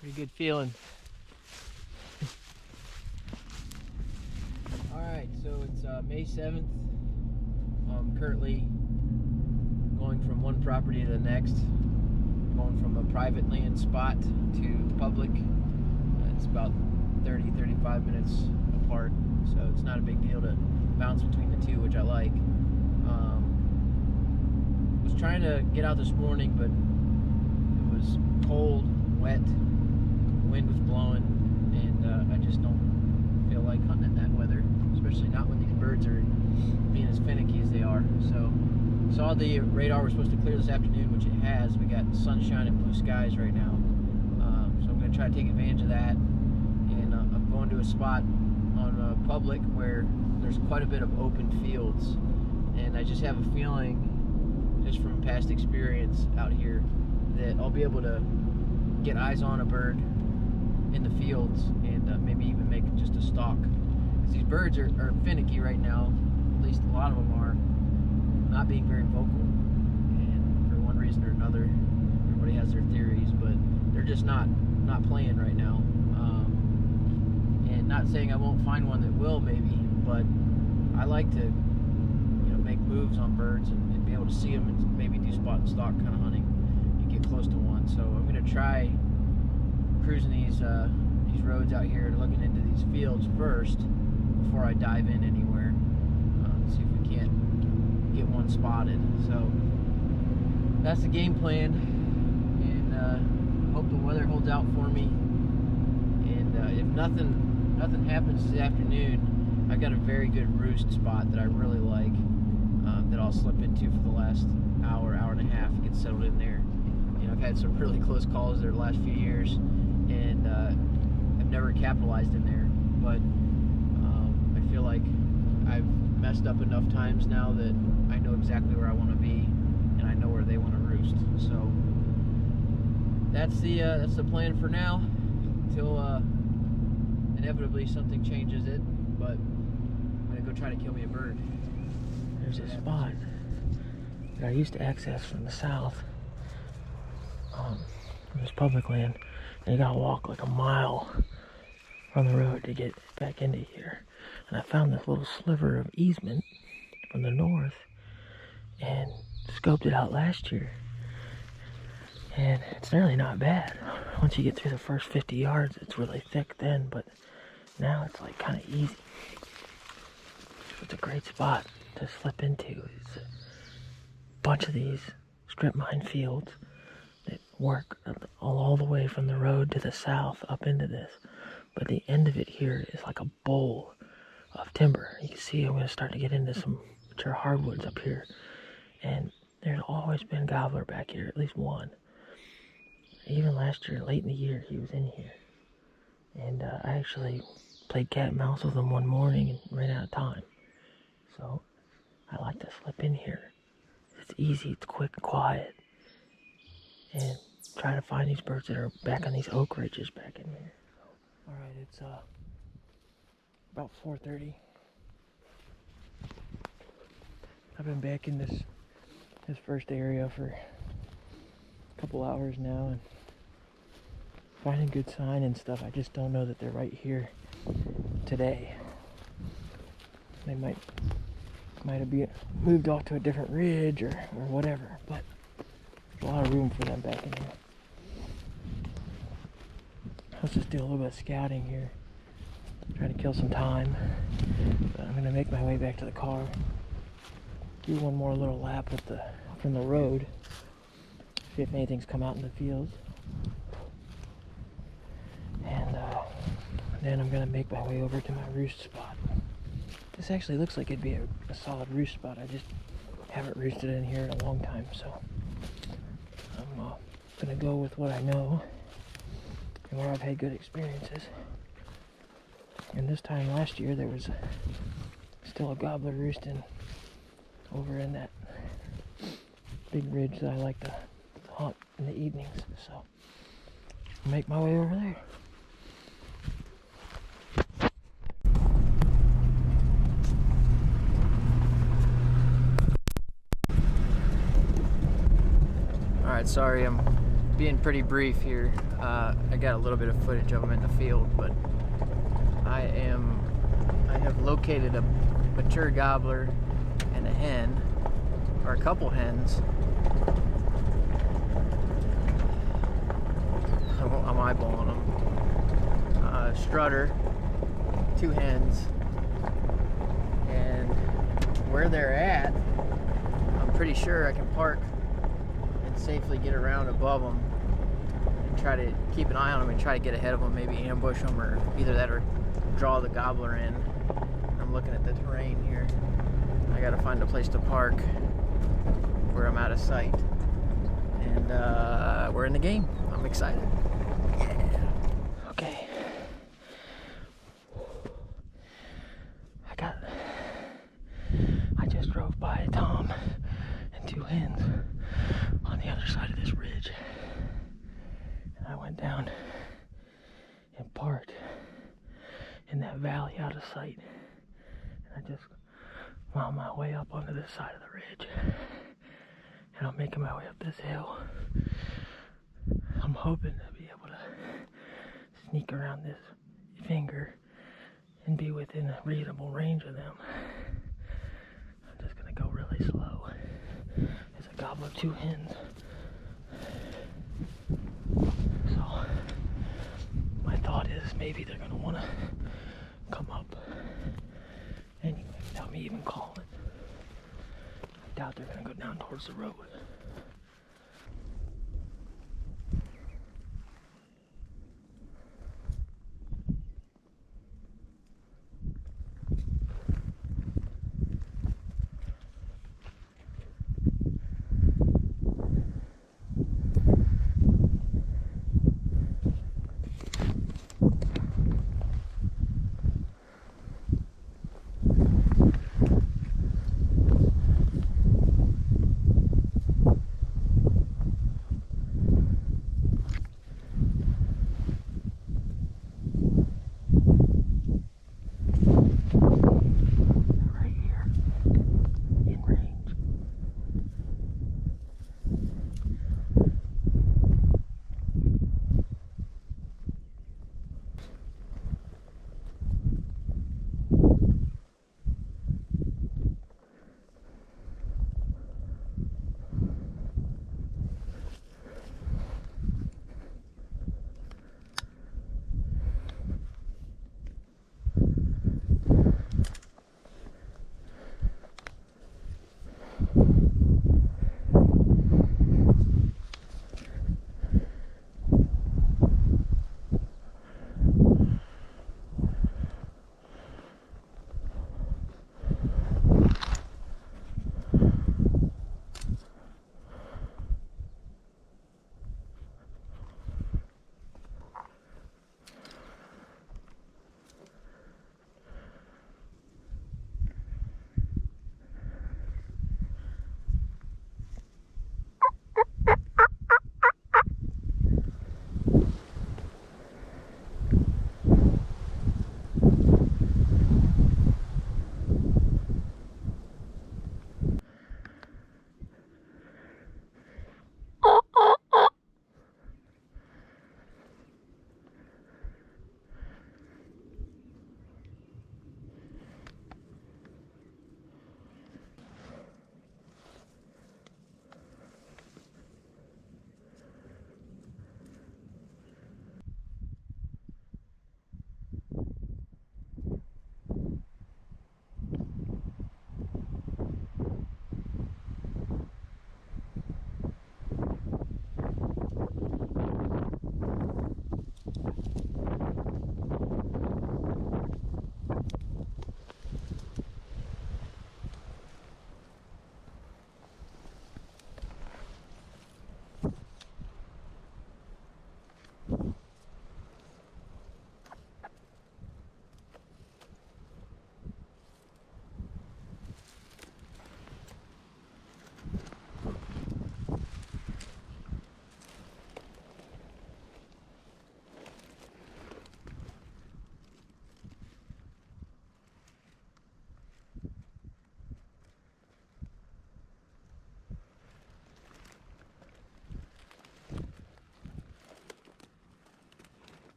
Pretty good feeling. Alright, so it's May 7th. I'm currently going from one property to the next. Going from a private land spot to public. It's about 30-35 minutes apart, so it's not a big deal to bounce between the two, which I like. Was trying to get out this morning, but it was cold, wet, wind was blowing, and I just don't feel like hunting in that weather, especially not when these birds are being as finicky as they are. So saw the radar was supposed to clear this afternoon, which it has. We got sunshine and blue skies right now, so I'm going to try to take advantage of that. And I'm going to a spot on public where there's quite a bit of open fields, and I just have a feeling, just from past experience out here, that I'll be able to get eyes on a bird in the fields and maybe even make just a stalk. Because these birds are finicky right now, at least a lot of them are, not being very vocal. And for one reason or another, everybody has their theories, but they're just not playing right now. And not saying I won't find one that will, maybe, but I like to, make moves on birds and be able to see them and maybe do spot and stalk kind of hunting and get close to one. So I'm going to try cruising these roads out here and looking into these fields first before I dive in anywhere. See if we can't get one spotted. So that's the game plan, and hope the weather holds out for me. And if nothing happens this afternoon, I've got a very good roost spot that I really like, that I'll slip into for the last hour and a half, get settled in there. I've had some really close calls there the last few years, and I've never capitalized in there, but I feel like I've messed up enough times now that I know exactly where I want to be, and I know where they want to roost. So that's the plan for now, until inevitably something changes it. But I'm gonna go try to kill me a bird. There's a spot that I used to access from the south. It was public land, and you gotta walk like a mile from the road to get back into here. And I found this little sliver of easement from the north and scoped it out last year. And it's really not bad. Once you get through the first 50 yards, it's really thick then, but now it's like kind of easy. It's a great spot to slip into. It's a bunch of these strip mine fields that work all the way from the road to the south up into this. But the end of it here is like a bowl of timber. You can see I'm going to start to get into some mature hardwoods up here. And there's always been gobbler back here, at least one. Even last year, late in the year, he was in here. And I actually played cat and mouse with him one morning and ran out of time. So I like to slip in here. It's easy, it's quick and quiet. And try to find these birds that are back on these oak ridges back in here. Alright, it's about 4:30. I've been back in this first area for a couple hours now and finding good sign and stuff. I just don't know that they're right here today. They might have moved off to a different ridge or whatever, but there's a lot of room for them back in here. Let's just do a little bit of scouting here, trying to kill some time. But I'm gonna make my way back to the car, do one more little lap from the road, see if anything's come out in the fields, and then I'm gonna make my way over to my roost spot. This actually looks like it'd be a solid roost spot. I just haven't roosted in here in a long time, so I'm gonna go with what I know and where I've had good experiences. And this time last year there was still a gobbler roosting over in that big ridge that I like to hunt in the evenings, so I'll make my way over there. Alright, sorry I'm being pretty brief here. I got a little bit of footage of them in the field, but I have located a mature gobbler and a hen, or a couple hens. I'm eyeballing them. Strutter, 2 hens, and where they're at, I'm pretty sure I can park and safely get around above them and try to keep an eye on them and try to get ahead of them, maybe ambush them, or either that or draw the gobbler in. I'm looking at the terrain here. I gotta find a place to park where I'm out of sight, and we're in the game. I'm excited. Yeah. Okay. I just drove by Tom and 2 hens on the other side of this ridge, and I went down and parked in that valley out of sight, and I just wound my way up onto this side of the ridge, and I'm making my way up this hill. I'm hoping to be able to sneak around this finger and be within a reasonable range of them. I'm just gonna go really slow as I gobble up 2 hens. So my thought is maybe they're gonna wanna come up anyway without me even calling. I doubt they're gonna go down towards the road.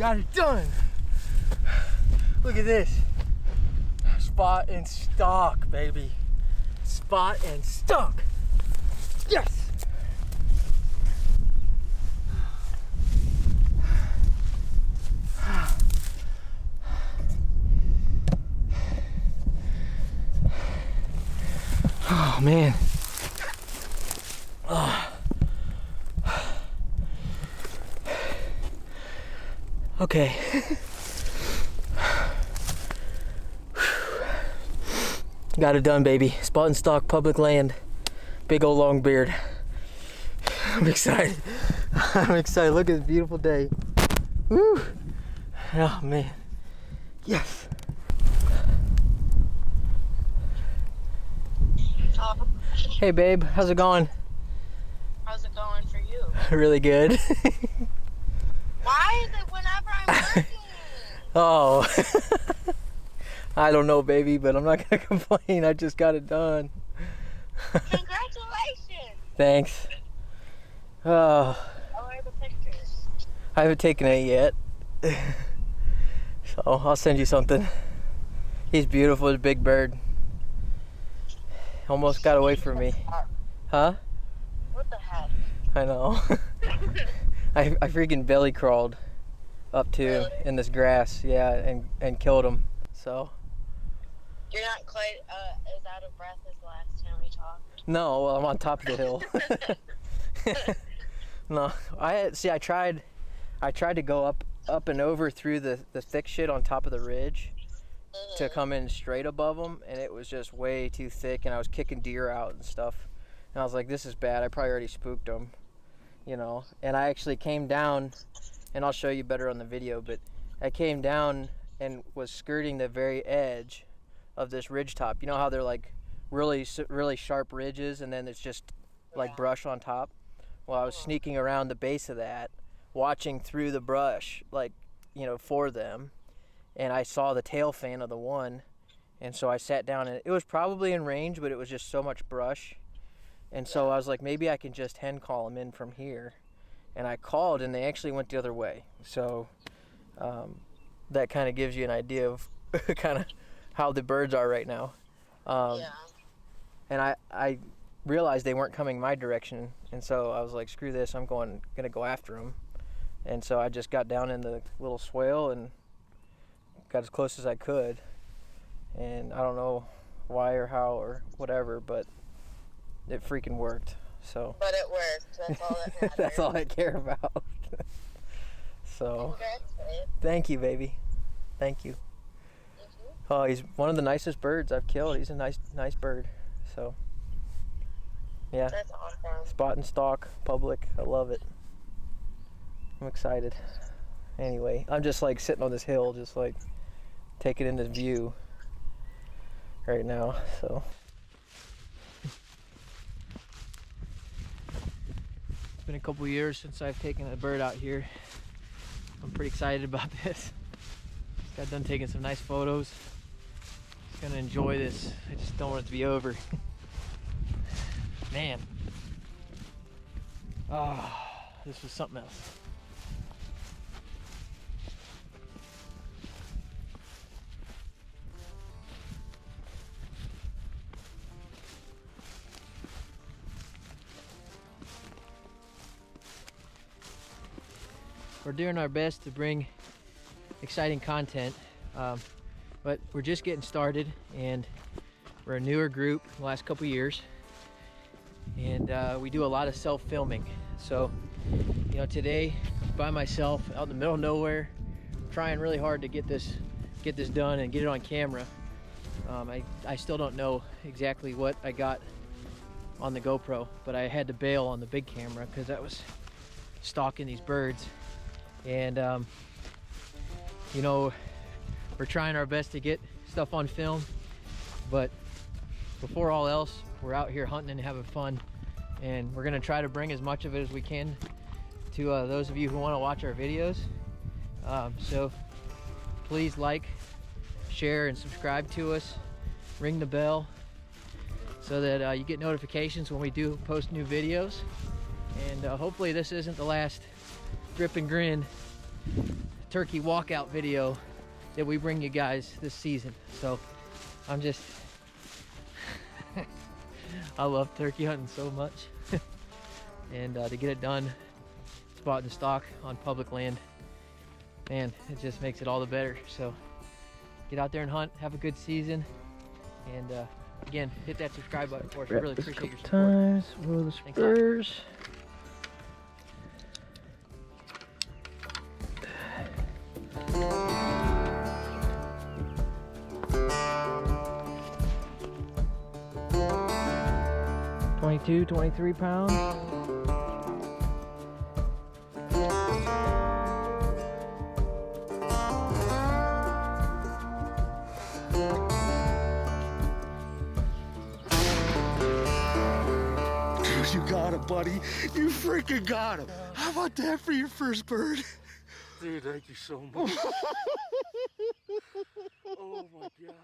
Got it done. Look at this. Spot and stalk, baby. Spot and stalk. Yes. Oh man. Okay. Got it done, baby. Spot and stalk, public land. Big old long beard. I'm excited. I'm excited. Look at this beautiful day. Woo! Oh man. Yes. Hey babe, how's it going? How's it going for you? Really good. Why is it whenever I'm working? Oh. I don't know, baby, but I'm not gonna complain. I just got it done. Congratulations! Thanks. Oh. How are the pictures? I haven't taken it yet. So I'll send you something. He's beautiful, he's a big bird. Almost got away from me. Huh? What the heck? I know. I freaking belly crawled up to Really? in this grass, yeah, and killed him. So. You're not quite as out of breath as last time we talked. No, well, I'm on top of the hill. No, I tried to go up and over through the thick shit on top of the ridge to come in straight above them, and it was just way too thick, and I was kicking deer out and stuff, and I was like, this is bad. I probably already spooked them, you know. And I actually came down, and I'll show you better on the video, but I came down and was skirting the very edge of this ridge top. You know how they're like really sharp ridges, and then it's just like brush on top? Well, I was sneaking around the base of that, watching through the brush, like, you know, for them, and I saw the tail fan of the one, and so I sat down, and it was probably in range, but it was just so much brush, and so I was like, maybe I can just hen call them in from here, and I called, and they actually went the other way. So that kind of gives you an idea of kind of how the birds are right now. And I realized they weren't coming my direction, and so I was like, screw this, I'm gonna go after them. And so I just got down in the little swale and got as close as I could, and I don't know why or how or whatever, but it freaking worked. So But it worked. That's all that matters. that's all I care about. So Congratulations. thank you, baby. Thank you. Oh, he's one of the nicest birds I've killed. He's a nice bird. So yeah. That's awesome. Spot and stalk, public. I love it. I'm excited. Anyway, I'm just like sitting on this hill, just like taking in this view right now. So it's been a couple years since I've taken a bird out here. I'm pretty excited about this. Just got done taking some nice photos. Just gonna enjoy this. I just don't want it to be over. Man. Oh, this was something else. We're doing our best to bring exciting content, but we're just getting started, and we're a newer group in the last couple years, and we do a lot of self-filming. So, you know, today by myself out in the middle of nowhere, trying really hard to get this done and get it on camera. I still don't know exactly what I got on the GoPro, but I had to bail on the big camera because I was stalking these birds. And you know, we're trying our best to get stuff on film, but before all else, we're out here hunting and having fun, and we're gonna try to bring as much of it as we can to those of you who want to watch our videos. So please like, share, and subscribe to us. Ring the bell so that you get notifications when we do post new videos, and hopefully this isn't the last grip and grin turkey walkout video that we bring you guys this season. So I'm just, I love turkey hunting so much. And to get it done, spot and stock on public land, man, it just makes it all the better. So get out there and hunt, have a good season, and again, hit that subscribe button for us. We really appreciate your support. Times for the spurs. $22, £23. You got it, buddy. You freaking got him. How about that for your first bird? Dude, thank you so much. Oh my gosh.